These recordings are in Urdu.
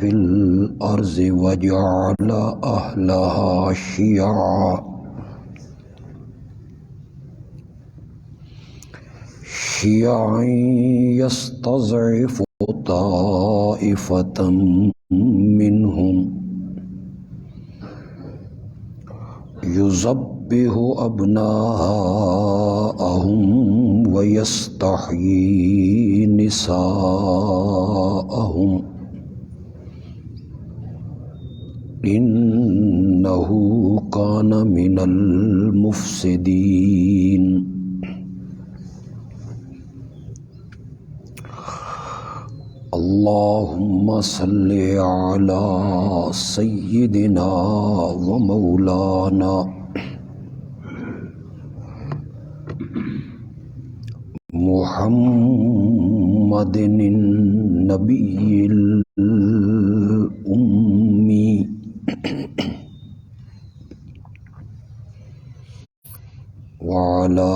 في الأرض وجعل أهلها شيعا يستضعف طائفة منهم يذبح أبناءهم ويستحيي نساءهم إنه كان من المفسدين اللهم صل على سيدنا ومولانا محمد النبي الأمي وعلى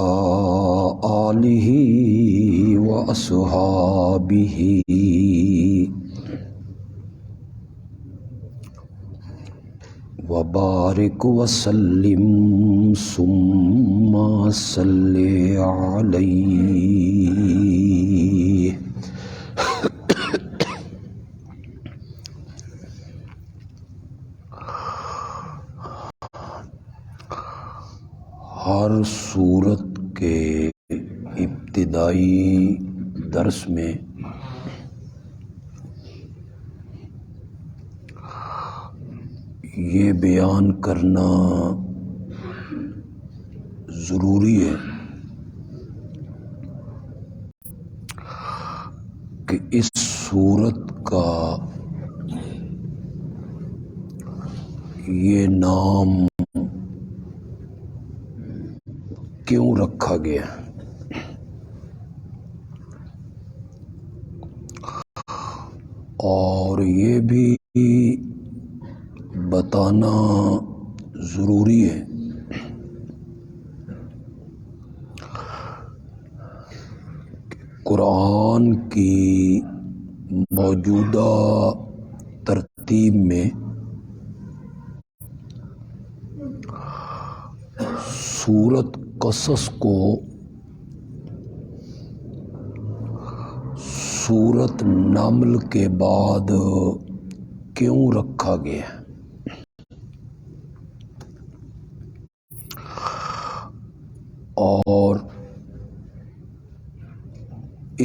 آله وأصحابه وبارك وسلم ثم صل عليه ہر سورت کے ابتدائی درس میں یہ بیان کرنا ضروری ہے کہ اس سورت کا یہ نام کیوں رکھا گیا، اور یہ بھی بتانا ضروری ہے کہ قرآن کی موجودہ ترتیب میں سورت قصص کو سورت نمل کے بعد کیوں رکھا گیا، اور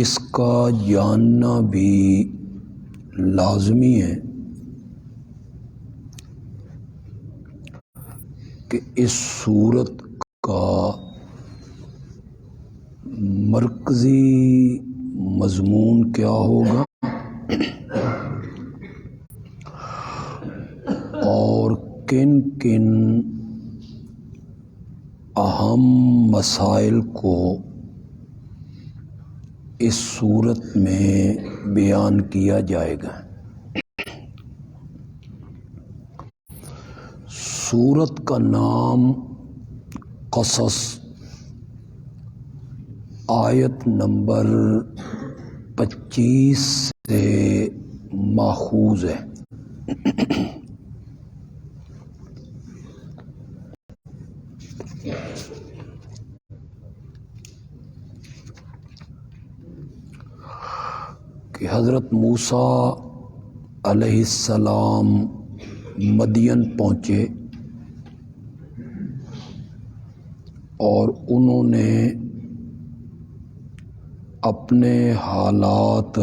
اس کا جاننا بھی لازمی ہے کہ اس سورت کا مرکزی مضمون کیا ہوگا اور کن کن اہم مسائل کو اس سورت میں بیان کیا جائے گا۔ سورت کا نام قصص آیت نمبر 25 سے ماخوذ ہے۔ کہ حضرت موسیٰ علیہ السلام مدین پہنچے اور انہوں نے اپنے حالات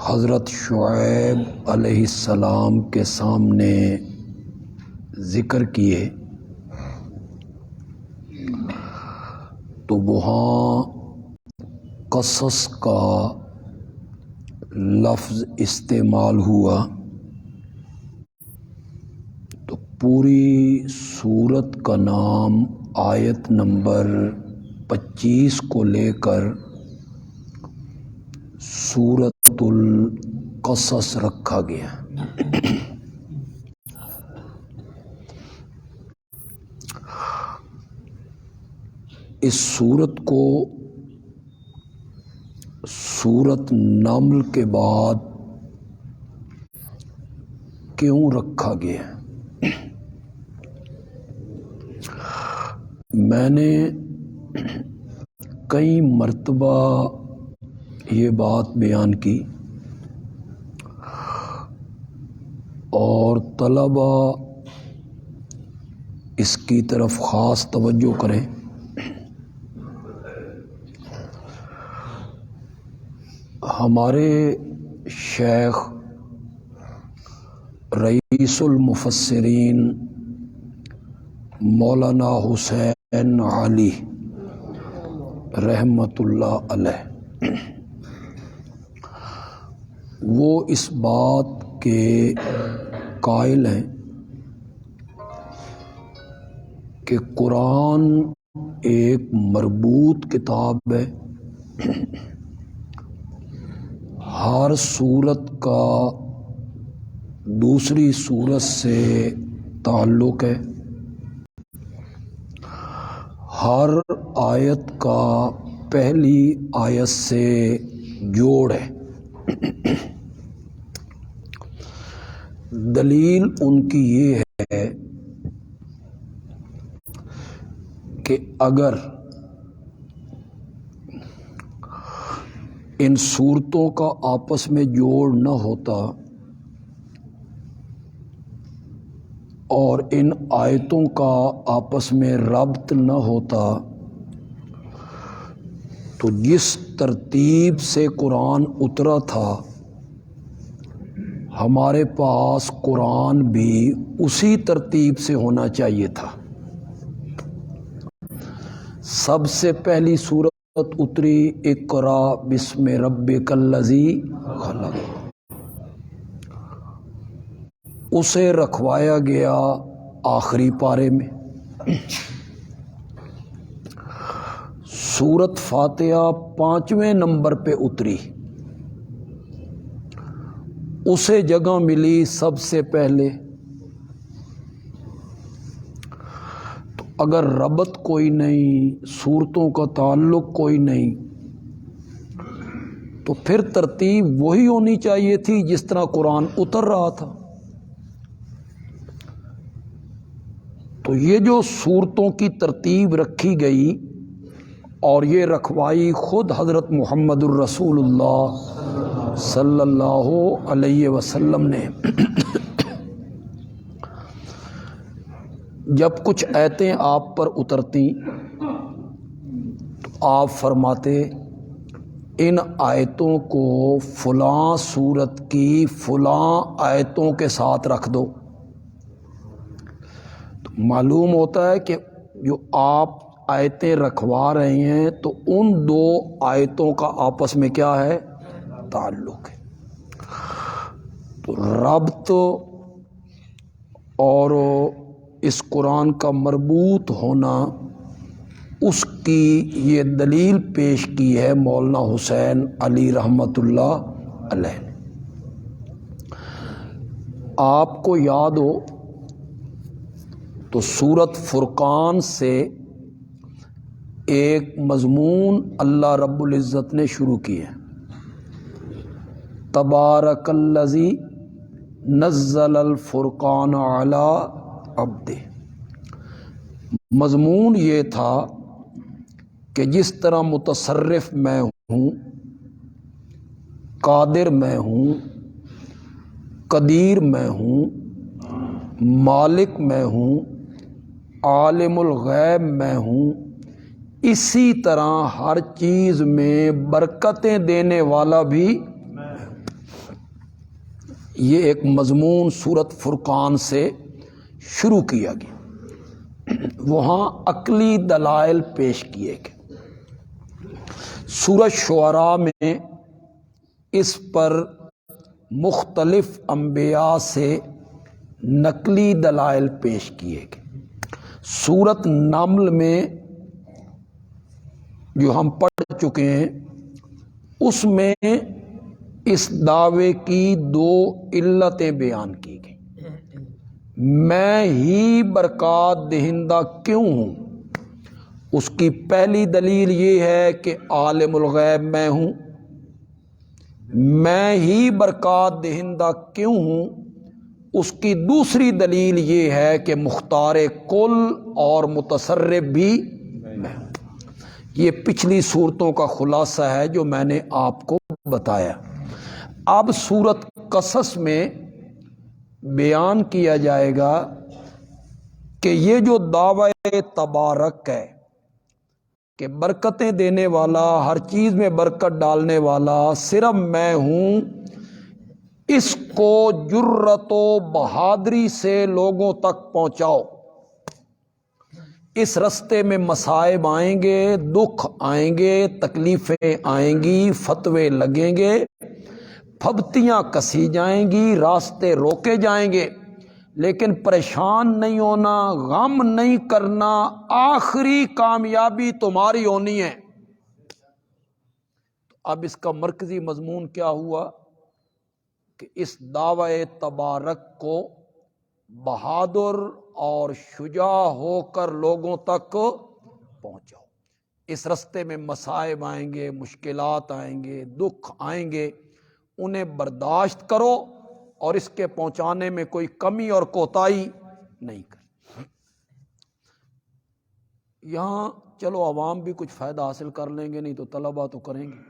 حضرت شعیب علیہ السلام کے سامنے ذکر کیے، تو وہاں قصص کا لفظ استعمال ہوا، تو پوری سورت کا نام آیت نمبر 25 کو لے کر سورت القصص رکھا گیا۔ اس سورت کو سورت نمل کے بعد کیوں رکھا گیا؟ میں نے کئی مرتبہ یہ بات بیان کی اور طلبہ اس کی طرف خاص توجہ کریں۔ ہمارے شیخ رئیس المفسرین مولانا حسین علی رحمۃ اللہ علیہ وہ اس بات کے قائل ہیں کہ قرآن ایک مربوط کتاب ہے، ہر سورت کا دوسری سورت سے تعلق ہے، ہر آیت کا پہلی آیت سے جوڑ ہے۔ دلیل ان کی یہ ہے کہ اگر ان صورتوں کا آپس میں جوڑ نہ ہوتا اور ان آیتوں کا آپس میں ربط نہ ہوتا تو جس ترتیب سے قرآن اترا تھا ہمارے پاس قرآن بھی اسی ترتیب سے ہونا چاہیے تھا۔ سب سے پہلی سورت اتری اقرا بسم ربک الذی خلق، اسے رکھوایا گیا آخری پارے میں۔ سورت فاتحہ 5ویں نمبر پہ اتری، اسے جگہ ملی سب سے پہلے۔ تو اگر ربط کوئی نہیں، صورتوں کا تعلق کوئی نہیں، تو پھر ترتیب وہی ہونی چاہیے تھی جس طرح قرآن اتر رہا تھا۔ تو یہ جو صورتوں کی ترتیب رکھی گئی اور یہ رکھوائی خود حضرت محمد الرسول اللہ صلی اللہ علیہ وسلم نے۔ جب کچھ آیتیں آپ پر اترتی تو آپ فرماتے ان آیتوں کو فلاں سورت کی فلاں آیتوں کے ساتھ رکھ دو۔ تو معلوم ہوتا ہے کہ جو آپ آیتیں رکھوا رہے ہیں تو ان دو آیتوں کا آپس میں کیا ہے؟ تعلق ہے۔ تو ربط اور اس قرآن کا مربوط ہونا، اس کی یہ دلیل پیش کی ہے مولانا حسین علی رحمۃ اللہ علیہ نے۔ آپ کو یاد ہو تو سورت فرقان سے ایک مضمون اللہ رب العزت نے شروع کیا ہے، تبارک الذی نزل الفرقان علی عبدہ۔ مضمون یہ تھا کہ جس طرح متصرف میں ہوں، قادر میں ہوں، قدیر میں ہوں، مالک میں ہوں، عالم الغیب میں ہوں، اسی طرح ہر چیز میں برکتیں دینے والا بھی۔ یہ ایک مضمون سورت فرقان سے شروع کیا گیا، وہاں عقلی دلائل پیش کیے گئے۔ سورۃ شعراء میں اس پر مختلف انبیاء سے نقلی دلائل پیش کیے گئے۔ سورت نمل میں جو ہم پڑھ چکے ہیں اس میں اس دعوے کی دو علتیں بیان کی گئی۔ میں ہی برکات دہندہ کیوں ہوں؟ اس کی پہلی دلیل یہ ہے کہ عالم الغیب میں ہوں، میں ہی برکات دہندہ کیوں ہوں؟ اس کی دوسری دلیل یہ ہے کہ مختار کل اور متصرف بھی میں ہوں۔ یہ پچھلی صورتوں کا خلاصہ ہے جو میں نے آپ کو بتایا۔ اب سورت قصص میں بیان کیا جائے گا کہ یہ جو دعوی تبارک ہے کہ برکتیں دینے والا، ہر چیز میں برکت ڈالنے والا صرف میں ہوں، اس کو جرت و بہادری سے لوگوں تک پہنچاؤ۔ اس رستے میں مصائب آئیں گے، دکھ آئیں گے، تکلیفیں آئیں گی، فتوے لگیں گے، پھبتیاں کسی جائیں گی، راستے روکے جائیں گے، لیکن پریشان نہیں ہونا، غم نہیں کرنا، آخری کامیابی تمہاری ہونی ہے۔ اب اس کا مرکزی مضمون کیا ہوا کہ اس دعوی تبارک کو بہادر اور شجاع ہو کر لوگوں تک پہنچاؤ۔ اس رستے میں مصائب آئیں گے، مشکلات آئیں گے، دکھ آئیں گے، انہیں برداشت کرو اور اس کے پہنچانے میں کوئی کمی اور کوتاہی نہیں کریں۔ یہاں چلو عوام بھی کچھ فائدہ حاصل کر لیں گے، نہیں تو طلبہ تو کریں گے۔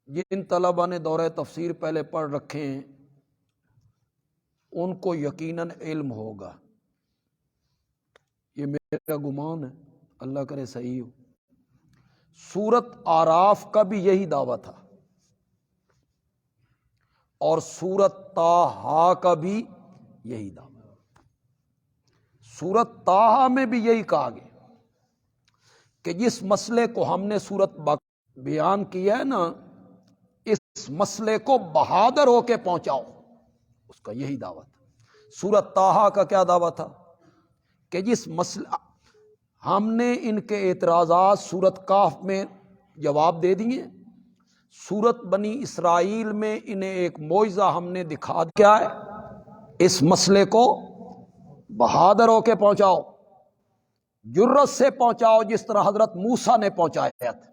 جن طلبہ نے دورہ تفسیر پہلے پڑھ رکھے ہیں ان کو یقیناً علم ہوگا، یہ میرا گمان ہے، اللہ کرے صحیح ہو۔ سورت آراف کا بھی یہی دعویٰ تھا اور سورت طٰہٰ کا بھی یہی دعویٰ۔ سورت طٰہٰ میں بھی یہی کہا گیا کہ جس مسئلے کو ہم نے سورت بیان کیا ہے نا، اس مسئلے کو بہادر ہو کے پہنچاؤ، اس کا یہی دعویٰ تھا۔ سورت طٰہٰ کا کیا دعویٰ تھا کہ جس مسئلہ ہم نے ان کے اعتراضات سورت کہف میں جواب دے دیے، سورت بنی اسرائیل میں انہیں ایک معجزہ ہم نے دکھا دیا ہے، اس مسئلے کو بہادر ہو کے پہنچاؤ، جرت سے پہنچاؤ، جس طرح حضرت موسیٰ نے پہنچایا تھا۔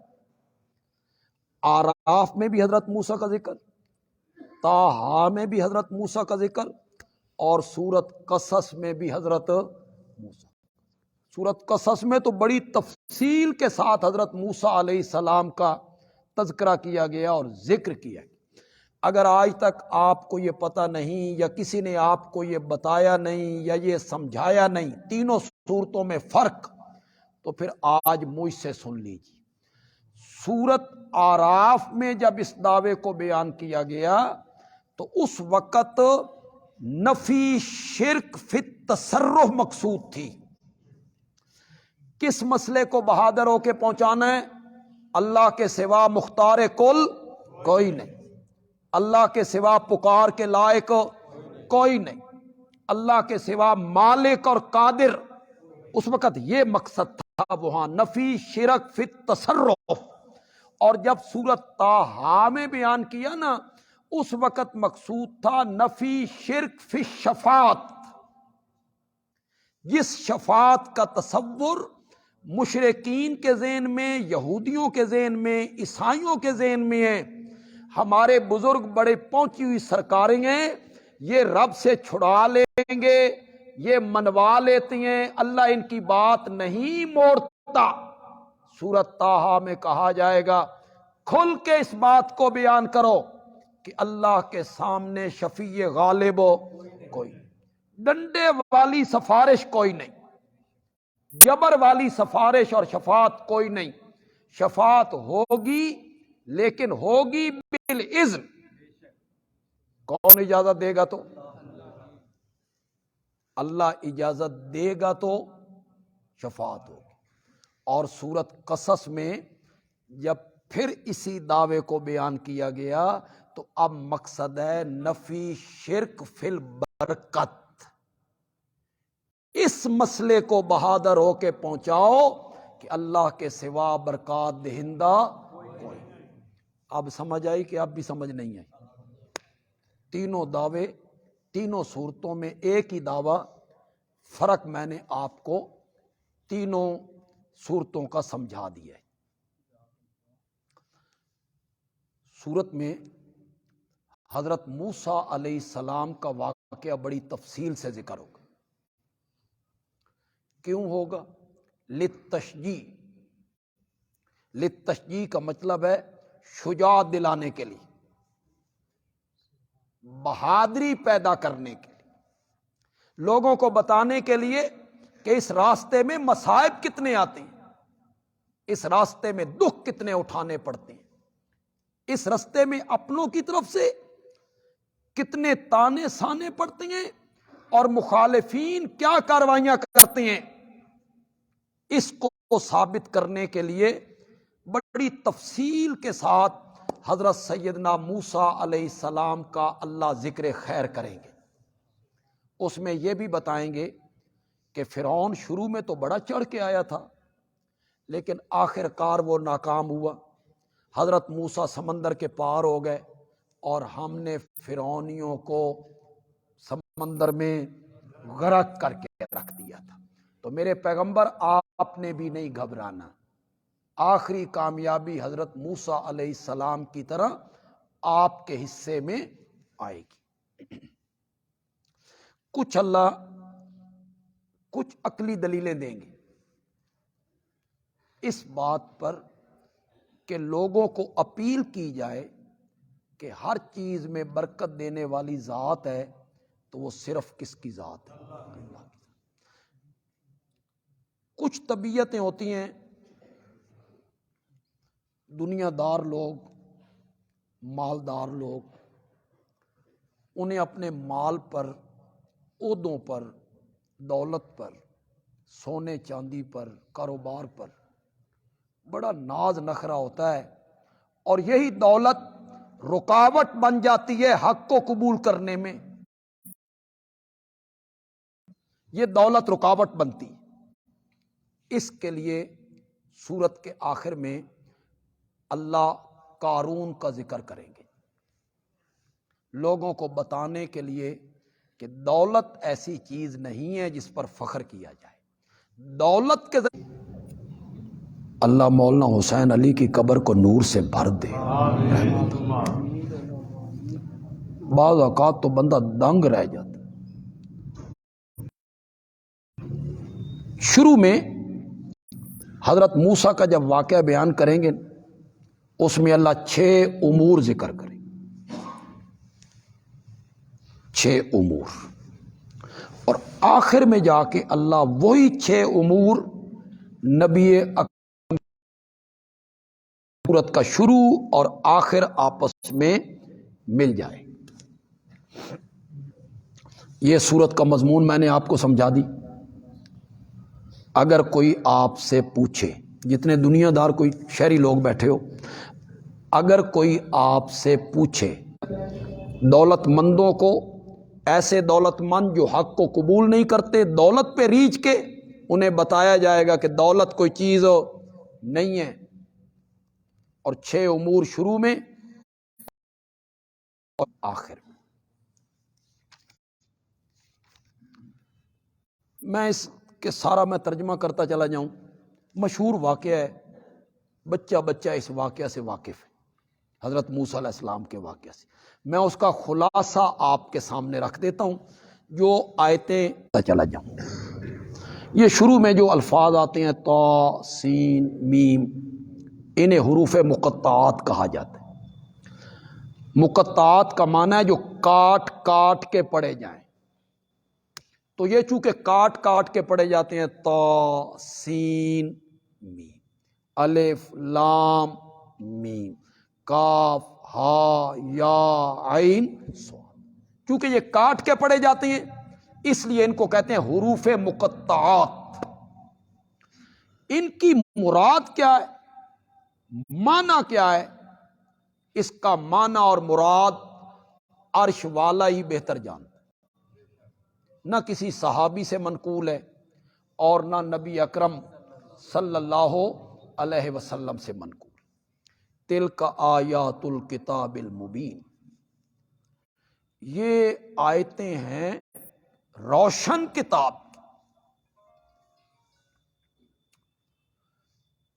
آراف میں بھی حضرت موسیٰ کا ذکر، طٰہٰ میں بھی حضرت موسیٰ کا ذکر، اور سورت قصص میں بھی حضرت موسیٰ۔ سورت قصص میں تو بڑی تفصیل کے ساتھ حضرت موسیٰ علیہ السلام کا تذکرہ کیا گیا اور ذکر کیا گیا۔ اگر آج تک آپ کو یہ پتہ نہیں یا کسی نے آپ کو یہ بتایا نہیں یا یہ سمجھایا نہیں تینوں صورتوں میں فرق، تو پھر آج مجھ سے سن لیجیے۔ سورت آراف میں جب اس دعوے کو بیان کیا گیا تو اس وقت نفی شرک فی التصرف مقصود تھی۔ کس مسئلے کو بہادر ہو کے پہنچانا ہے؟ اللہ کے سوا مختار کل کوئی نہیں، اللہ کے سوا پکار کے لائق کوئی نہیں، اللہ کے سوا مالک اور قادر۔ اس وقت یہ مقصد تھا وہاں نفی شرک فی التصرف۔ اور جب سورت طٰہٰ میں بیان کیا نا، اس وقت مقصود تھا نفی شرک فی الشفاعت۔ جس شفاعت کا تصور مشرکین کے ذہن میں، یہودیوں کے ذہن میں، عیسائیوں کے ذہن میں ہے، ہمارے بزرگ بڑے پہنچی ہوئی سرکاریں ہیں، یہ رب سے چھڑا لیں گے، یہ منوا لیتی ہیں، اللہ ان کی بات نہیں موڑتا۔ سورت طٰہٰ میں کہا جائے گا کھل کے اس بات کو بیان کرو کہ اللہ کے سامنے شفیع غالب کوئی نہیں، ڈنڈے والی سفارش کوئی نہیں، جبر والی سفارش اور شفاعت کوئی نہیں۔ شفاعت ہوگی لیکن ہوگی بالاذن۔ کون اجازت دے گا؟ تو اللہ اجازت دے گا تو شفاعت ہوگی۔ اور سورت قصص میں جب پھر اسی دعوے کو بیان کیا گیا تو اب مقصد ہے نفی شرک فی البرکت۔ اس مسئلے کو بہادر ہو کے پہنچاؤ کہ اللہ کے سوا برکات دہندہ کوئی۔ اب سمجھ آئی کہ اب بھی سمجھ نہیں آئی؟ تینوں دعوے تینوں صورتوں میں ایک ہی دعویٰ، فرق میں نے آپ کو تینوں صورتوں کا سمجھا دیا ہے۔ سورت میں حضرت موسیٰ علیہ السلام کا واقعہ بڑی تفصیل سے ذکر ہوگا۔ کیوں ہوگا؟ للتشجیع کا مطلب ہے شجاعت دلانے کے لیے، بہادری پیدا کرنے کے لیے، لوگوں کو بتانے کے لیے کہ اس راستے میں مصائب کتنے آتے ہیں، اس راستے میں دکھ کتنے اٹھانے پڑتے ہیں، اس راستے میں اپنوں کی طرف سے کتنے تانے سانے پڑتے ہیں اور مخالفین کیا کاروائیاں کرتے ہیں۔ اس کو ثابت کرنے کے لیے بڑی تفصیل کے ساتھ حضرت سیدنا موسیٰ علیہ السلام کا اللہ ذکر خیر کریں گے۔ اس میں یہ بھی بتائیں گے کہ فرعون شروع میں تو بڑا چڑھ کے آیا تھا، لیکن آخر کار وہ ناکام ہوا، حضرت موسیٰ سمندر کے پار ہو گئے اور ہم نے فرعونیوں کو سمندر میں غرق کر کے رکھ دیا تھا۔ تو میرے پیغمبر آپ نے بھی نہیں گھبرانا، آخری کامیابی حضرت موسیٰ علیہ السلام کی طرح آپ کے حصے میں آئے گی۔ اللہ کچھ عقلی دلیلیں دیں گے اس بات پر کہ لوگوں کو اپیل کی جائے کہ ہر چیز میں برکت دینے والی ذات ہے تو وہ صرف کس کی ذات ہے؟ اللہ کی۔ کچھ طبیعتیں ہوتی ہیں، دنیا دار لوگ، مالدار لوگ، انہیں اپنے مال پر، عہدوں پر، دولت پر، سونے چاندی پر، کاروبار پر بڑا ناز نخرہ ہوتا ہے، اور یہی دولت رکاوٹ بن جاتی ہے حق کو قبول کرنے میں۔ یہ دولت رکاوٹ بنتی، اس کے لیے سورت کے آخر میں اللہ قارون کا ذکر کریں گے، لوگوں کو بتانے کے لیے کہ دولت ایسی چیز نہیں ہے جس پر فخر کیا جائے۔ دولت کے ذریعے اللہ مولانا حسین علی کی قبر کو نور سے بھر دے۔ بعض اوقات تو بندہ دنگ رہ جاتا۔ شروع میں حضرت موسیٰ کا جب واقعہ بیان کریں گے اس میں اللہ 6 امور ذکر کریں، 6 امور، اور آخر میں جا کے اللہ وہی 6 امور نبی سورت کا شروع اور آخر آپس میں مل جائے۔ یہ سورت کا مضمون میں نے آپ کو سمجھا دی۔ اگر کوئی آپ سے پوچھے، جتنے دنیا دار کوئی شہری لوگ بیٹھے ہو، اگر کوئی آپ سے پوچھے دولت مندوں کو، ایسے دولت مند جو حق کو قبول نہیں کرتے، دولت پہ ریچھ کے، انہیں بتایا جائے گا کہ دولت کوئی چیز نہیں ہے، اور 6 امور شروع میں اور آخر میں۔ میں اس کہ سارا میں ترجمہ کرتا چلا جاؤں، مشہور واقعہ ہے، بچہ اس واقعہ سے واقف ہے، حضرت موسیٰ علیہ السلام کے واقعہ سے۔ میں اس کا خلاصہ آپ کے سامنے رکھ دیتا ہوں، جو آیتیں چلا جاؤں۔ یہ شروع میں جو الفاظ آتے ہیں طا سین میم، انہیں حروف مقطعات کہا جاتا ہے۔ مقطعات کا معنی ہے جو کاٹ کاٹ کے پڑھے جائیں، تو یہ چونکہ کاٹ کاٹ کے پڑھے جاتے ہیں، طا سین میم، الف لام میم، کاف ہا یا عین صاد، چونکہ یہ کاٹ کے پڑھے جاتے ہیں اس لیے ان کو کہتے ہیں حروف مقطعات۔ ان کی مراد کیا ہے، معنی کیا ہے، اس کا معنی اور مراد عرش والا ہی بہتر جانتا، نہ کسی صحابی سے منقول ہے اور نہ نبی اکرم صلی اللہ علیہ وسلم سے منقول۔ تلک آیات الکتاب المبین، یہ آیتیں ہیں روشن کتاب کی۔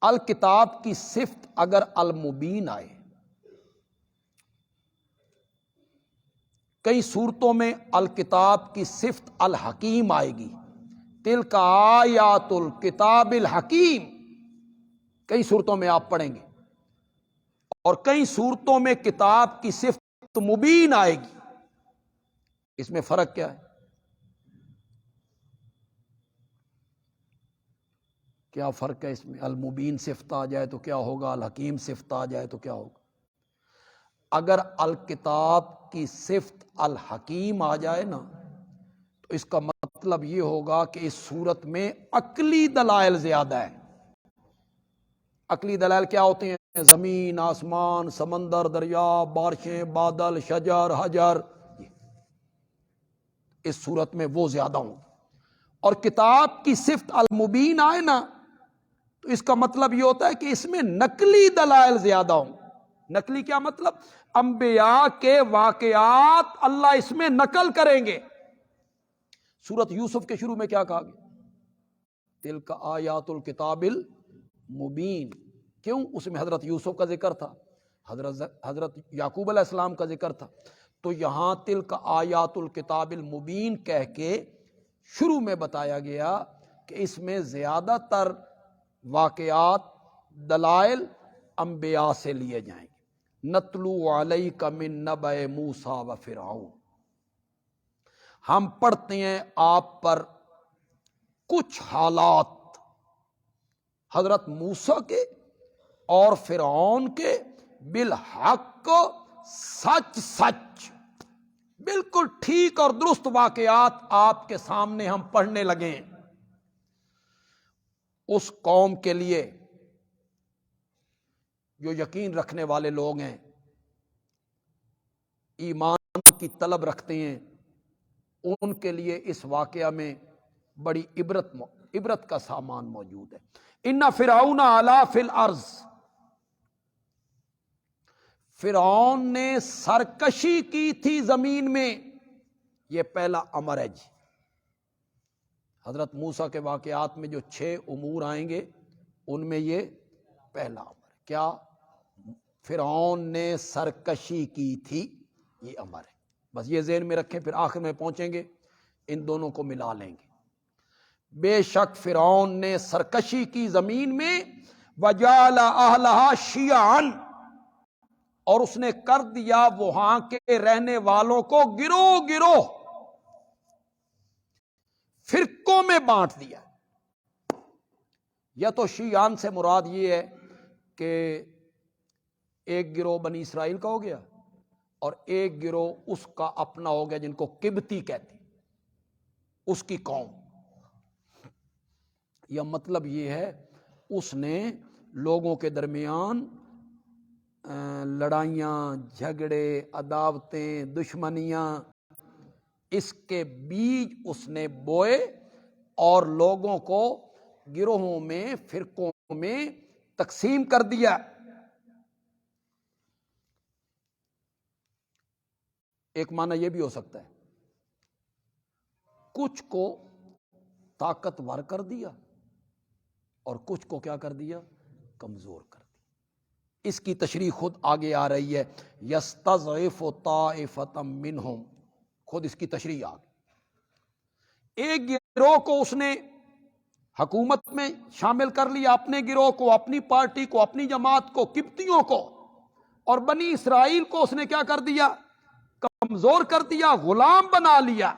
الکتاب کی صفت اگر المبین آئے کئی صورتوں میں الکتاب کی صفت الحکیم آئے گی، تلک آیات الکتاب الحکیم، کئی صورتوں میں آپ پڑھیں گے، اور کئی صورتوں میں کتاب کی صفت مبین آئے گی۔ اس میں فرق کیا ہے؟ کیا فرق ہے اس میں؟ المبین صفت آ جائے تو کیا ہوگا، الحکیم صفت آ جائے تو کیا ہوگا؟ اگر الکتاب کی صفت الحکیم آ جائے نا تو اس کا مطلب یہ ہوگا کہ اس صورت میں عقلی دلائل زیادہ ہے۔ عقلی دلائل کیا ہوتے ہیں؟ زمین، آسمان، سمندر، دریا، بارشیں، بادل، شجر، حجر، اس صورت میں وہ زیادہ ہوں۔ اور کتاب کی صفت المبین آئے نا تو اس کا مطلب یہ ہوتا ہے کہ اس میں نقلی دلائل زیادہ ہوں۔ نقلی کیا مطلب؟ انبیاء کے واقعات اللہ اس میں نقل کریں گے۔ سورۃ یوسف کے شروع میں کیا کہا گیا؟ تلک آیات الکتاب المبین۔ کیوں؟ اس میں حضرت یوسف کا ذکر تھا، حضرت یعقوب علیہ السلام کا ذکر تھا، تو یہاں تلک آیات الکتاب المبین کہہ کے شروع میں بتایا گیا کہ اس میں زیادہ تر واقعات، دلائل انبیاء سے لیے جائیں گے۔ نتلو علیک من نبأ موسیٰ و فرعون، ہم پڑھتے ہیں آپ پر کچھ حالات حضرت موسیٰ کے اور فرعون کے، بالحق، سچ سچ، بالکل ٹھیک اور درست واقعات آپ کے سامنے ہم پڑھنے لگے ہیں۔ اس قوم کے لیے جو یقین رکھنے والے لوگ ہیں، ایمان کی طلب رکھتے ہیں، ان کے لیے اس واقعہ میں بڑی عبرت کا سامان موجود ہے۔ ان فرعون علا فی الارض، فرعون نے سرکشی کی تھی زمین میں، یہ پہلا امر ہے جی۔ حضرت موسیٰ کے واقعات میں جو 6 امور آئیں گے ان میں یہ پہلا امر ہے۔ کیا؟ فرعون نے سرکشی کی تھی، یہ امر ہے۔ بس یہ ذہن میں رکھیں، پھر آخر میں پہنچیں گے ان دونوں کو ملا لیں گے۔ بے شک فرعون نے سرکشی کی زمین میں، وجعل اہلہا شیعاً، اور اس نے کر دیا وہاں کے رہنے والوں کو گروہ گروہ، فرقوں میں بانٹ دیا۔ یا تو شیعان سے مراد یہ ہے کہ ایک گروہ بنی اسرائیل کا ہو گیا اور ایک گروہ اس کا اپنا ہو گیا جن کو قبطی کہتے ہیں، اس کی قوم۔ یا مطلب یہ ہے اس نے لوگوں کے درمیان لڑائیاں، جھگڑے، عداوتیں، دشمنیاں، اس کے بیج اس نے بوئے اور لوگوں کو گروہوں میں، فرقوں میں تقسیم کر دیا۔ ایک معنی یہ بھی ہو سکتا ہے کچھ کو طاقتور کر دیا اور کچھ کو کیا کر دیا؟ کمزور کر دیا۔ اس کی تشریح خود آگے آ رہی ہے، یستضعف طائفۃ منہم، خود اس کی تشریح آ گئی۔ ایک گروہ کو اس نے حکومت میں شامل کر لیا، اپنے گروہ کو، اپنی پارٹی کو، اپنی جماعت کو، قبطیوں کو، اور بنی اسرائیل کو اس نے کیا کر دیا؟ کمزور کر دیا، غلام بنا لیا،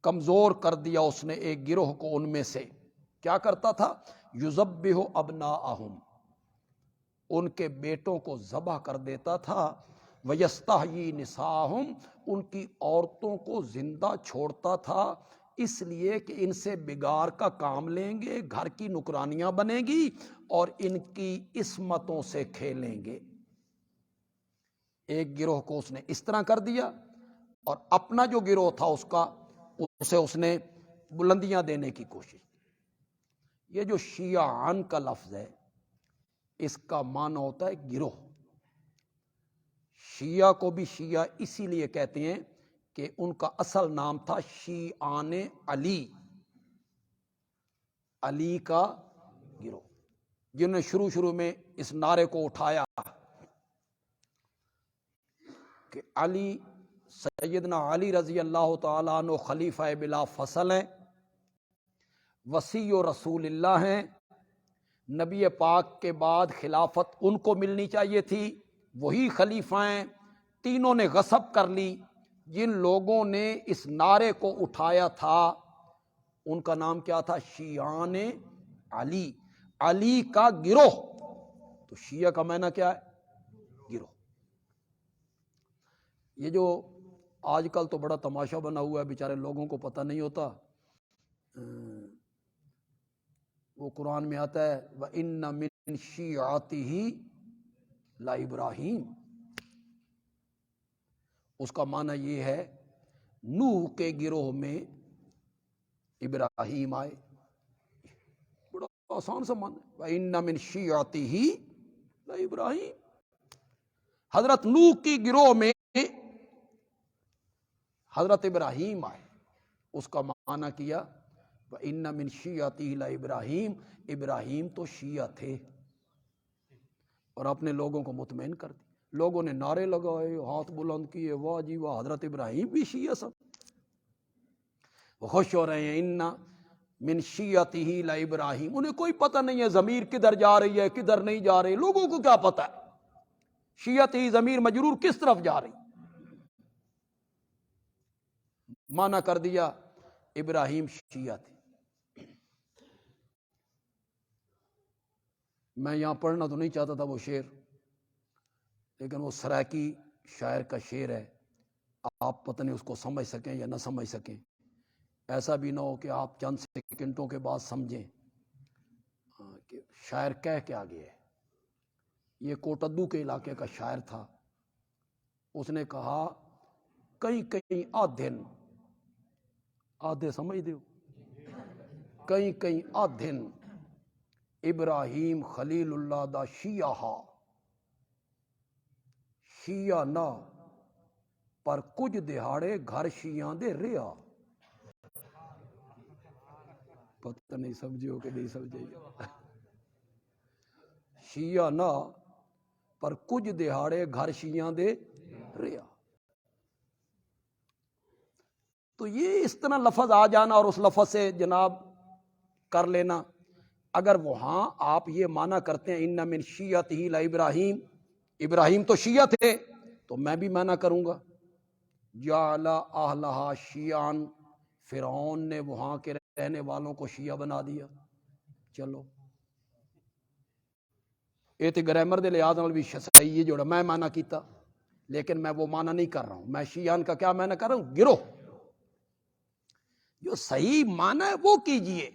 کمزور کر دیا اس نے ایک گروہ کو ان میں سے۔ کیا کرتا تھا؟ یذبح ابناءہم، ان کے بیٹوں کو ذبح کر دیتا تھا، ویستحیی نساءہم، ان کی عورتوں کو زندہ چھوڑتا تھا، اس لیے کہ ان سے بگاڑ کا کام لیں گے، گھر کی نکرانیاں بنے گی اور ان کی عصمتوں سے کھیلیں گے۔ ایک گروہ کو اس نے اس طرح کر دیا اور اپنا جو گروہ تھا اسے اس نے بلندیاں دینے کی کوشش کی۔ یہ جو شیعان کا لفظ ہے اس کا معنی ہوتا ہے گروہ۔ شیعہ کو بھی شیعہ اسی لیے کہتے ہیں کہ ان کا اصل نام تھا شیعان علی، علی کا گروہ، جنہوں نے شروع میں اس نعرے کو اٹھایا کہ علی سیدنا علی رضی اللہ تعالیٰ عنہ خلیفہ بلا فصل ہیں، وصی و رسول اللہ ہیں، نبی پاک کے بعد خلافت ان کو ملنی چاہیے تھی، وہی خلیفہ ہیں۔ تینوں نے غصب کر لی۔ جن لوگوں نے اس نعرے کو اٹھایا تھا ان کا نام کیا تھا؟ شیعان علی، علی کا گروہ۔ تو شیعہ کا معنی کیا ہے؟ گروہ۔ یہ جو آج کل تو بڑا تماشا بنا ہوا ہے، بیچارے لوگوں کو پتہ نہیں ہوتا۔ وہ قرآن میں آتا ہے وَإِنَّ مِن شِيعَتِهِ لَإِبْرَاهِيمَ، اس کا معنی یہ ہے نوح کے گروہ میں ابراہیم آئے۔ بڑا آسان سا معنی ہے، وَإِنَّ مِن شِيعَتِهِ لَإِبْرَاهِيمَ، حضرت نوح کی گروہ میں حضرت ابراہیم آئے۔ اس کا معنی کیا وَإِنَّ مِن شِيعَتِهِ لَإِبْرَاهِيمَ، ابراہیم تو شیعہ تھے، اور اپنے لوگوں کو مطمئن کر دی۔ لوگوں نے نعرے لگائے، ہاتھ بلند کیے، واہ جی واہ، حضرت ابراہیم بھی شیعہ سب، وہ خوش ہو رہے ہیں۔ اِنَّ مِن شِيعَتِهِ لَإِبْرَاهِيمَ، انہیں کوئی پتہ نہیں ہے ضمیر کدھر جا رہی ہے کدھر نہیں جا رہی، لوگوں کو کیا پتہ ہے شیعتہ ضمیر مجرور کس طرف جا رہی۔ مانا کر دیا ابراہیم شیعہ تھے۔ میں یہاں پڑھنا تو نہیں چاہتا تھا وہ شعر، لیکن وہ سرائکی شاعر کا شعر ہے، آپ پتہ نہیں اس کو سمجھ سکیں یا نہ سمجھ سکیں۔ ایسا بھی نہ ہو کہ آپ چند سیکنڈوں کے بعد سمجھیں کہ شاعر کہہ کیا گیا ہے۔ یہ کوٹدو کے علاقے کا شاعر تھا۔ اس نے کہا کئی کئی آدھن، آدھے سمجھ دیو، کئی کئی آدھن ابراہیم خلیل اللہ دا شیعہ ہا، شیعہ نہ پر کچھ دہاڑے گھر شیعہ دے ریا۔ پتہ نہیں سمجھو کہ نہیں سمجھے، شیعہ نہ پر کچھ دہاڑے گھر شیعہ دے ریا۔ تو یہ اس طرح لفظ آ جانا اور اس لفظ سے جناب کر لینا، اگر وہاں آپ یہ معنی کرتے ہیں اِنَّ مِن شِيعَتِهِ لَإِبْرَاهِيمَ، ابراہیم تو شیعہ تھے، تو میں بھی معنی کروں گا جَعَلَ أَهْلَهَا شِيَعًا، فرعون نے وہاں کے رہنے والوں کو شیعہ بنا دیا۔ چلو یہ تو گرامر دے لحاظ نال بھی صحیح ہے جوڑا میں معنی کیتا، لیکن میں وہ معنی نہیں کر رہا ہوں۔ میں شیعان کا کیا معنی کر رہا ہوں؟ گروہ۔ جو صحیح معنی ہے وہ کیجئے،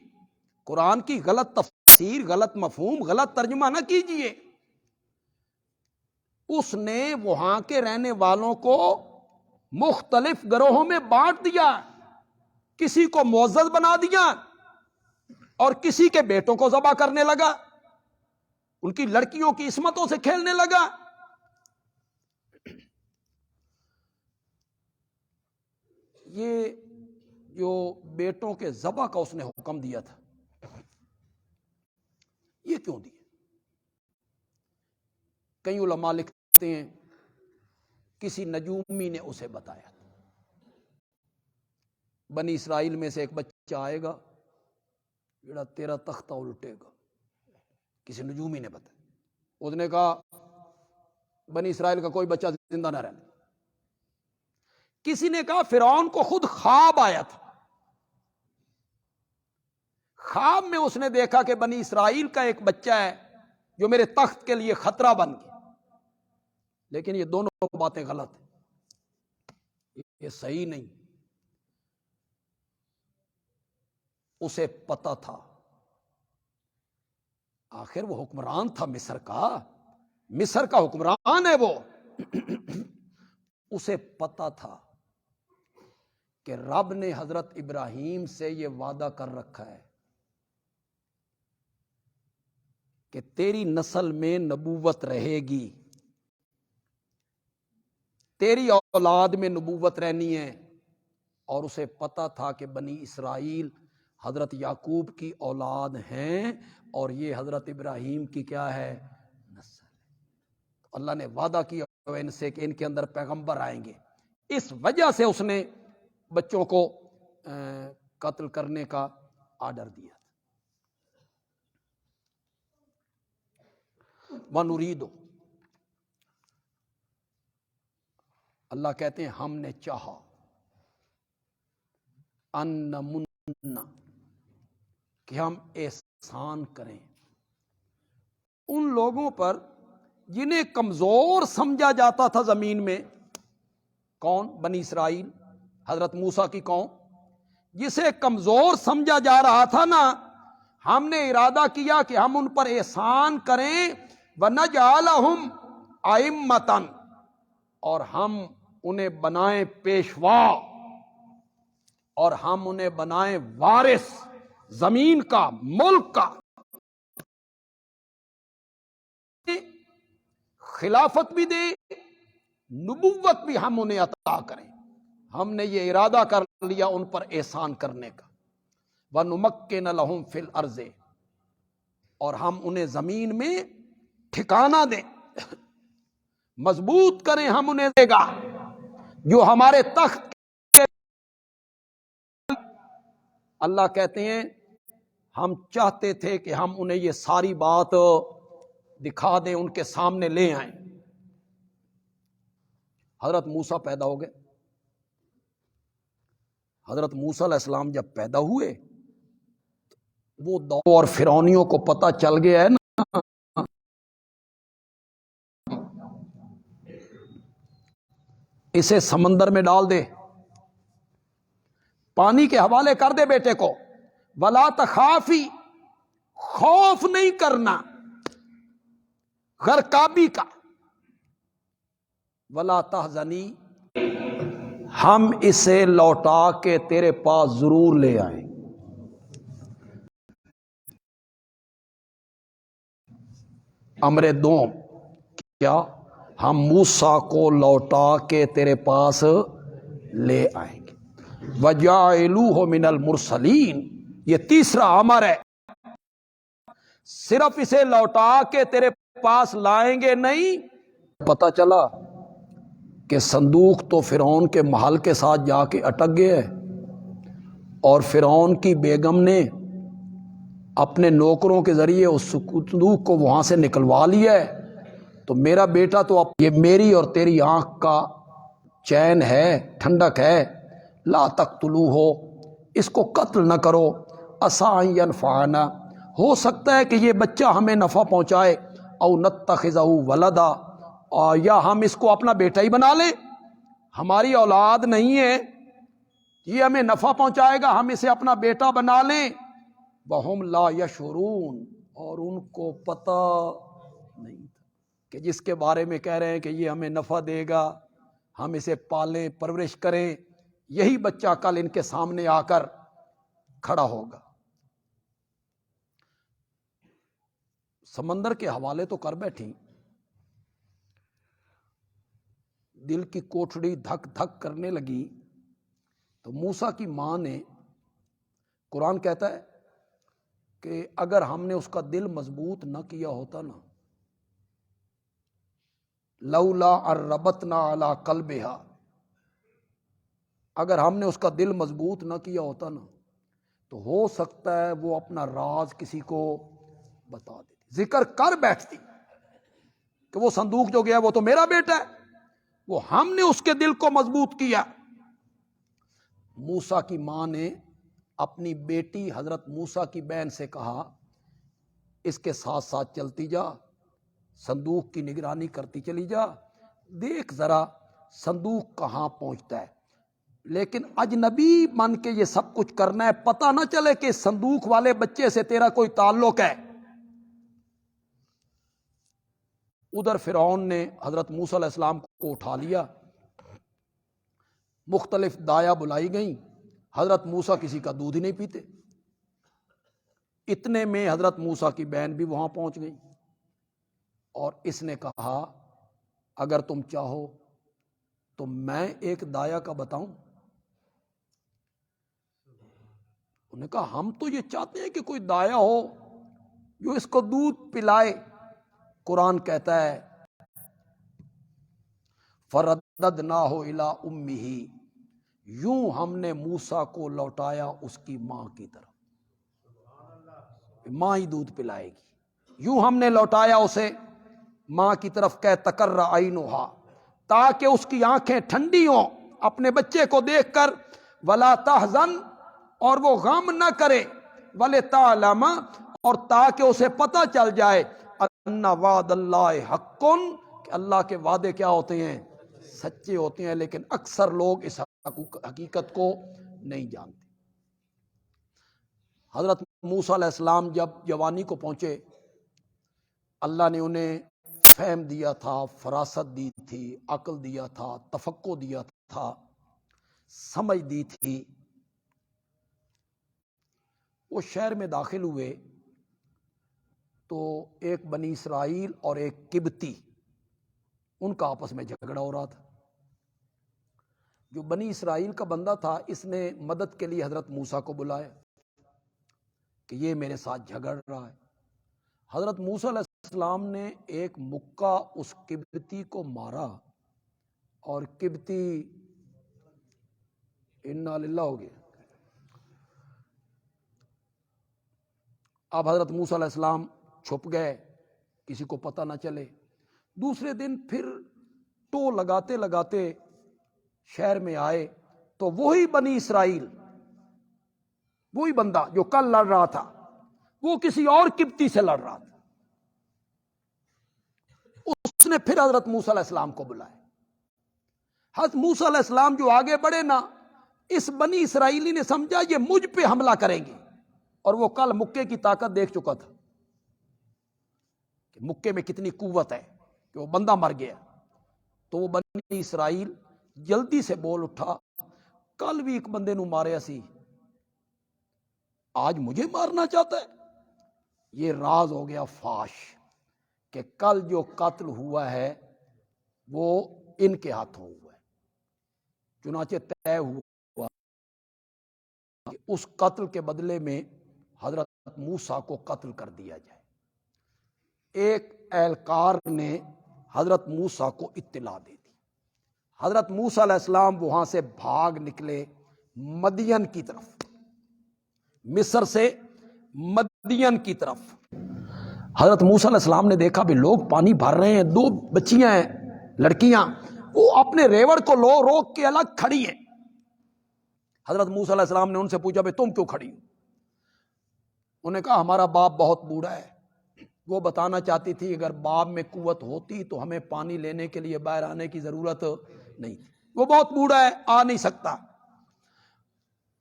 قرآن کی غلط تفسیر، غلط مفہوم، غلط ترجمہ نہ کیجئے۔ اس نے وہاں کے رہنے والوں کو مختلف گروہوں میں بانٹ دیا، کسی کو معزز بنا دیا اور کسی کے بیٹوں کو ذبح کرنے لگا، ان کی لڑکیوں کی عصمتوں سے کھیلنے لگا۔ یہ جو بیٹوں کے ذبح کا اس نے حکم دیا تھا، یہ کیوں دیا؟ کئی علماء لکھتے ہیں کسی نجومی نے اسے بتایا تھا، بنی اسرائیل میں سے ایک بچہ آئے گا جڑا تیرا تختہ الٹے گا، کسی نجومی نے بتایا۔ اس نے کہا بنی اسرائیل کا کوئی بچہ زندہ نہ رہنا۔ کسی نے کہا فرعون کو خود خواب آیا تھا، خواب میں اس نے دیکھا کہ بنی اسرائیل کا ایک بچہ ہے جو میرے تخت کے لیے خطرہ بن گیا۔ لیکن یہ دونوں باتیں غلط ہیں، یہ صحیح نہیں۔ اسے پتہ تھا، آخر وہ حکمران تھا مصر کا حکمران ہے وہ۔ اسے پتہ تھا کہ رب نے حضرت ابراہیم سے یہ وعدہ کر رکھا ہے کہ تیری نسل میں نبوت رہے گی، تیری اولاد میں نبوت رہنی ہے۔ اور اسے پتا تھا کہ بنی اسرائیل حضرت یعقوب کی اولاد ہیں اور یہ حضرت ابراہیم کی کیا ہے؟ نسل ہے۔ اللہ نے وعدہ کیا ان سے کہ ان کے اندر پیغمبر آئیں گے، اس وجہ سے اس نے بچوں کو قتل کرنے کا آرڈر دیا تھا۔ وَنُرِيدُ، اللہ کہتے ہیں ہم نے چاہا، ان نمن، کہ ہم احسان کریں ان لوگوں پر جنہیں کمزور سمجھا جاتا تھا زمین میں۔ کون؟ بنی اسرائیل، حضرت موسیٰ کی قوم، جسے کمزور سمجھا جا رہا تھا نا، ہم نے ارادہ کیا کہ ہم ان پر احسان کریں، وَنَجْعَلَهُمْ أَئِمَّةً، اور ہم انہیں بنائیں پیشوا، اور ہم انہیں بنائیں وارث زمین کا، ملک کا، خلافت بھی دے، نبوت بھی ہم انہیں عطا کریں۔ ہم نے یہ ارادہ کر لیا ان پر احسان کرنے کا۔ وَنُمَكِّنَ لَهُمْ فِي الْأَرْضِ، اور ہم انہیں زمین میں ٹھکانہ دیں، مضبوط کریں، ہم انہیں دے گا جو ہمارے تخت۔ اللہ کہتے ہیں ہم چاہتے تھے کہ ہم انہیں یہ ساری بات دکھا دیں، ان کے سامنے لے آئیں۔ حضرت موسیٰ پیدا ہو گئے۔ حضرت موسیٰ علیہ السلام جب پیدا ہوئے، وہ دور اور فرعونیوں کو پتہ چل گیا ہے نا، اسے سمندر میں ڈال دے، پانی کے حوالے کر دے بیٹے کو، ولا تخافی، خوف نہیں کرنا غرقابی کا، ولا تحزنی، ہم اسے لوٹا کے تیرے پاس ضرور لے آئیں۔ امر دوم، کیا؟ ہم موسیٰ کو لوٹا کے تیرے پاس لے آئیں گے۔ وَجَعِلُوهُ مِنَ الْمُرْسَلِينَ، یہ تیسرا امر ہے، صرف اسے لوٹا کے تیرے پاس لائیں گے نہیں۔ پتہ چلا کہ صندوق تو فرعون کے محل کے ساتھ جا کے اٹک گیا ہے، اور فرعون کی بیگم نے اپنے نوکروں کے ذریعے اس صندوق کو وہاں سے نکلوا لیا ہے، تو میرا بیٹا تو اب یہ میری اور تیری آنکھ کا چین ہے، ٹھنڈک ہے، لا تقتلوہ، اس کو قتل نہ کرو، عسیٰ ان ینفعنا، ہو سکتا ہے کہ یہ بچہ ہمیں نفع پہنچائے، او نتخذہ ولدا، یا ہم اس کو اپنا بیٹا ہی بنا لیں، ہماری اولاد نہیں ہے، یہ ہمیں نفع پہنچائے گا، ہم اسے اپنا بیٹا بنا لیں۔ وَهُمْ لَا يَشْعُرُونَ، اور ان کو پتہ نہیں تھا کہ جس کے بارے میں کہہ رہے ہیں کہ یہ ہمیں نفع دے گا، ہم اسے پالیں، پرورش کریں، یہی بچہ کل ان کے سامنے آ کر کھڑا ہوگا۔ سمندر کے حوالے تو کر بیٹھی، دل کی کوٹھڑی دھک دھک کرنے لگی، تو موسیٰ کی ماں نے، قرآن کہتا ہے کہ اگر ہم نے اس کا دل مضبوط نہ کیا ہوتا نا، لولا اربتنا علی قلبہا، اگر ہم نے اس کا دل مضبوط نہ کیا ہوتا نا، تو ہو سکتا ہے وہ اپنا راز کسی کو بتا دیتی، ذکر کر بیٹھتی کہ وہ صندوق جو گیا وہ تو میرا بیٹا ہے، وہ ہم نے اس کے دل کو مضبوط کیا۔ موسیٰ کی ماں نے اپنی بیٹی حضرت موسیٰ کی بہن سے کہا، اس کے ساتھ ساتھ چلتی جا، صندوق کی نگرانی کرتی چلی جا، دیکھ ذرا صندوق کہاں پہنچتا ہے، لیکن اجنبی من کے یہ سب کچھ کرنا ہے، پتہ نہ چلے کہ صندوق والے بچے سے تیرا کوئی تعلق ہے۔ ادھر فرعون نے حضرت موسیٰ علیہ السلام کو اٹھا لیا، مختلف دایا بلائی گئیں، حضرت موسیٰ کسی کا دودھ ہی نہیں پیتے، اتنے میں حضرت موسیٰ کی بہن بھی وہاں پہنچ گئی، اور اس نے کہا اگر تم چاہو تو میں ایک دایا کا بتاؤں۔ انہوں نے کہا ہم تو یہ چاہتے ہیں کہ کوئی دایا ہو جو اس کو دودھ پلائے۔ قرآن کہتا ہے فرددناہ الی امہ، یوں ہم نے موسیٰ کو لوٹایا اس کی ماں کی طرف، ماں ہی دودھ پلائے گی، یوں ہم نے لوٹایا اسے ماں کی طرف، کہ تقر عینھا، تاکہ اس کی آنکھیں ٹھنڈی ہوں اپنے بچے کو دیکھ کر، ولا تحزن، اور وہ غم نہ کرے، ولتعلم، اور تاکہ اسے پتہ چل جائے، ان وعد اللہ حق، کہ اللہ کے وعدے کیا ہوتے ہیں؟ سچے ہوتے ہیں، لیکن اکثر لوگ اس حقیقت کو نہیں جانتے۔ حضرت موسیٰ علیہ السلام جب جوانی کو پہنچے، اللہ نے انہیں فہم دیا تھا، فراست دی تھی، عقل دیا تھا، تفقہ دیا تھا، سمجھ دی تھی۔ وہ شہر میں داخل ہوئے تو ایک بنی اسرائیل اور ایک قبطی، ان کا آپس میں جھگڑا ہو رہا تھا۔ جو بنی اسرائیل کا بندہ تھا، اس نے مدد کے لیے حضرت موسیٰ کو بلایا کہ یہ میرے ساتھ جھگڑ رہا ہے۔ حضرت موسیٰ علیہ السلام نے ایک مکہ اس قبطی کو مارا، اور قبطی انا للہ ہو گیا۔ اب حضرت موسیٰ علیہ السلام چھپ گئے، کسی کو پتہ نہ چلے۔ دوسرے دن پھر ٹو لگاتے لگاتے شہر میں آئے تو وہی بنی اسرائیل، وہی بندہ جو کل لڑ رہا تھا، وہ کسی اور قبطی سے لڑ رہا تھا۔ اس نے پھر حضرت موسیٰ علیہ السلام کو بلایا۔ حضرت موسیٰ علیہ السلام جو آگے بڑھے نا، اس بنی اسرائیلی نے سمجھا یہ مجھ پہ حملہ کریں گے، اور وہ کل مکے کی طاقت دیکھ چکا تھا کہ مکے میں کتنی قوت ہے، کہ وہ بندہ مر گیا۔ تو وہ بنی اسرائیل جلدی سے بول اٹھا، کل بھی ایک بندے نو ماریا سی، آج مجھے مارنا چاہتا ہے۔ یہ راز ہو گیا فاش کہ کل جو قتل ہوا ہے وہ ان کے ہاتھوں ہوا ہے۔ چنانچہ طے ہوا کہ اس قتل کے بدلے میں حضرت موسیٰ کو قتل کر دیا جائے۔ ایک اہلکار نے حضرت موسیٰ کو اطلاع دے دی۔ حضرت موسیٰ علیہ السلام وہاں سے بھاگ نکلے مدین کی طرف، مصر سے مدین کی طرف۔ حضرت موسیٰ علیہ السلام نے دیکھا بھی لوگ پانی بھر رہے ہیں، دو بچیاں ہیں لڑکیاں، وہ اپنے ریوڑ کو روک کے الگ کھڑی ہیں۔ حضرت موسیٰ علیہ السلام نے ان سے پوچھا بھی تم کیوں کھڑی ہو؟ انہوں نے کہا ہمارا باپ بہت بوڑھا ہے۔ وہ بتانا چاہتی تھی اگر باپ میں قوت ہوتی تو ہمیں پانی لینے کے لیے باہر آنے کی ضرورت نہیں، وہ بہت بوڑھا ہے، آ نہیں سکتا،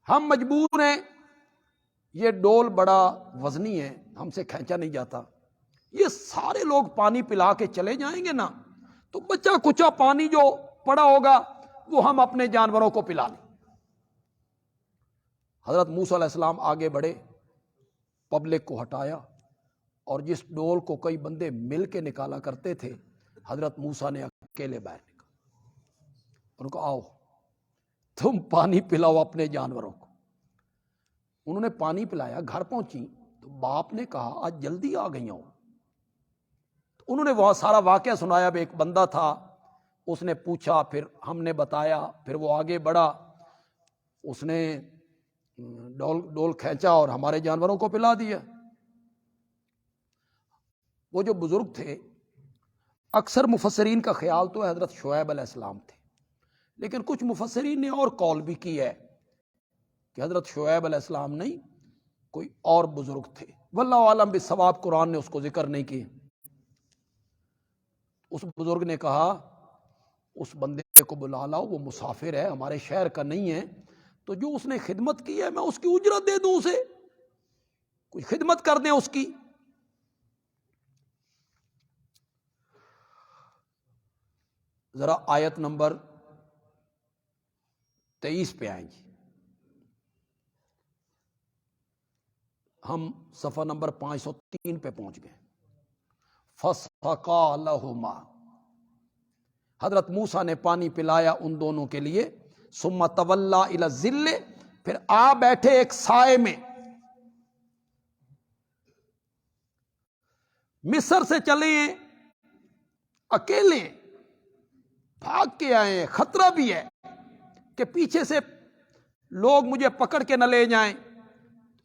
ہم مجبور ہیں، یہ ڈول بڑا وزنی ہے، ہم سے کھینچا نہیں جاتا، یہ سارے لوگ پانی پلا کے چلے جائیں گے نا تو بچا کچا پانی جو پڑا ہوگا وہ ہم اپنے جانوروں کو پلا لیں۔ حضرت موسیٰ علیہ السلام آگے بڑھے، پبلک کو ہٹایا، اور جس ڈول کو کئی بندے مل کے نکالا کرتے تھے، حضرت موسیٰ نے اکیلے باہر نکالا۔ ان کو آؤ تم پانی پلاؤ اپنے جانوروں کو۔ انہوں نے پانی پلایا، گھر پہنچی تو باپ نے کہا آج جلدی آ گئی ہوں۔ انہوں نے وہ سارا واقعہ سنایا، بھی ایک بندہ تھا، اس نے پوچھا، پھر ہم نے بتایا، پھر وہ آگے بڑھا، اس نے ڈول کھینچا اور ہمارے جانوروں کو پلا دیا۔ وہ جو بزرگ تھے، اکثر مفسرین کا خیال تو حضرت شعیب علیہ السلام تھے، لیکن کچھ مفسرین نے اور قول بھی کی ہے کہ حضرت شعیب علیہ السلام نہیں، کوئی اور بزرگ تھے، واللہ عالم بالصواب، قرآن نے اس کو ذکر نہیں کی۔ اس بزرگ نے کہا اس بندے کو بلا لاؤ، وہ مسافر ہے، ہمارے شہر کا نہیں ہے، تو جو اس نے خدمت کی ہے میں اس کی اجرت دے دوں، اسے کوئی خدمت کر دیں اس کی۔ ذرا آیت نمبر 23 پہ آئیں جی، ہم صفحہ نمبر 503 پہ پہنچ گئے۔ فَسَقَىٰ لَهُمَا، حضرت موسیٰ نے پانی پلایا ان دونوں کے لیے، ثُمَّ تَوَلَّىٰ إِلَى الظِّلِّ، پھر آ بیٹھے ایک سائے میں۔ مصر سے چلے ہیں اکیلے، بھاگ کے آئے ہیں، خطرہ بھی ہے کہ پیچھے سے لوگ مجھے پکڑ کے نہ لے جائیں.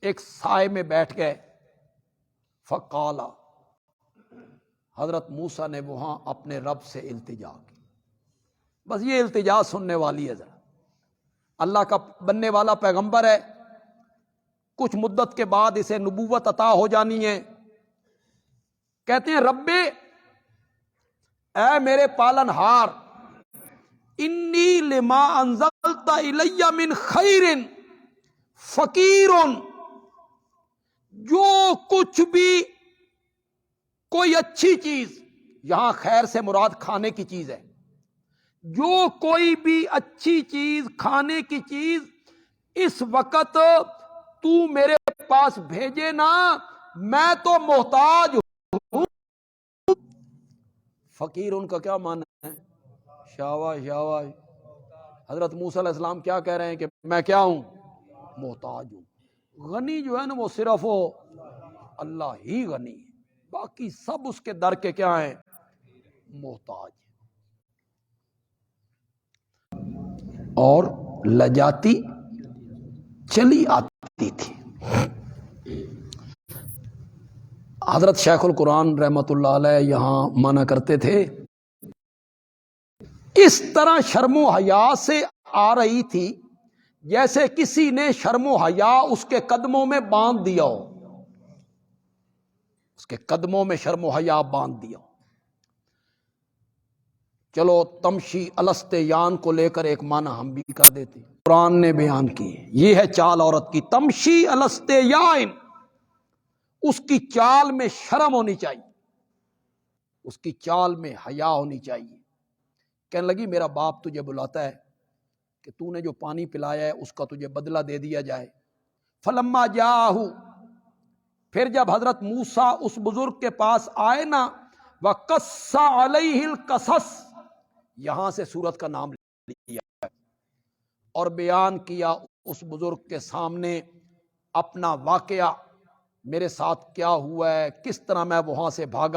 ایک سائے میں بیٹھ گئے. فقالا، حضرت موسیٰ نے وہاں اپنے رب سے التجا کی. بس یہ التجا سننے والی ہے. ذرا اللہ کا بننے والا پیغمبر ہے، کچھ مدت کے بعد اسے نبوت عطا ہو جانی ہے. کہتے ہیں رب، اے میرے پالن ہار، انی لما انزلت الی من خیر فقیر، جو کچھ بھی کوئی اچھی چیز، یہاں خیر سے مراد کھانے کی چیز ہے، جو کوئی بھی اچھی چیز، کھانے کی چیز اس وقت تو میرے پاس بھیجے نا، میں تو محتاج ہوں. فقیر ان کا کیا معنی ہے؟ شاباش شاباش. حضرت موسیٰ علیہ السلام کیا کہہ رہے ہیں کہ میں کیا ہوں؟ محتاج ہوں. غنی جو ہے نا وہ صرف اللہ ہی غنی ہے، باقی سب اس کے در کے کیا ہیں؟ محتاج. اور لجاتی چلی آتی تھی. حضرت شیخ القرآن رحمت اللہ علیہ یہاں مانا کرتے تھے، اس طرح شرم و حیا سے آ رہی تھی جیسے کسی نے شرم و حیا اس کے قدموں میں باندھ دیا ہو. اس کے قدموں میں شرم و حیا باندھ دیا ہو. چلو تمشی الستیان کو لے کر ایک معنی ہم بھی کر دیتے. قرآن نے بیان کی یہ ہے چال عورت کی، تمشی الستیان، اس کی چال میں شرم ہونی چاہیے، اس کی چال میں حیا ہونی چاہیے. کہنے لگی میرا باپ تجھے بلاتا ہے کہ تو نے جو پانی پلایا ہے اس کا تجھے بدلہ دے دیا جائے. فلما جاءہ، پھر جب حضرت موسیٰ اس بزرگ کے پاس آئے نا، وقص علیہ القصص، یہاں سے سورت کا نام لیا اور بیان کیا اس بزرگ کے سامنے اپنا واقعہ، میرے ساتھ کیا ہوا ہے، کس طرح میں وہاں سے بھاگا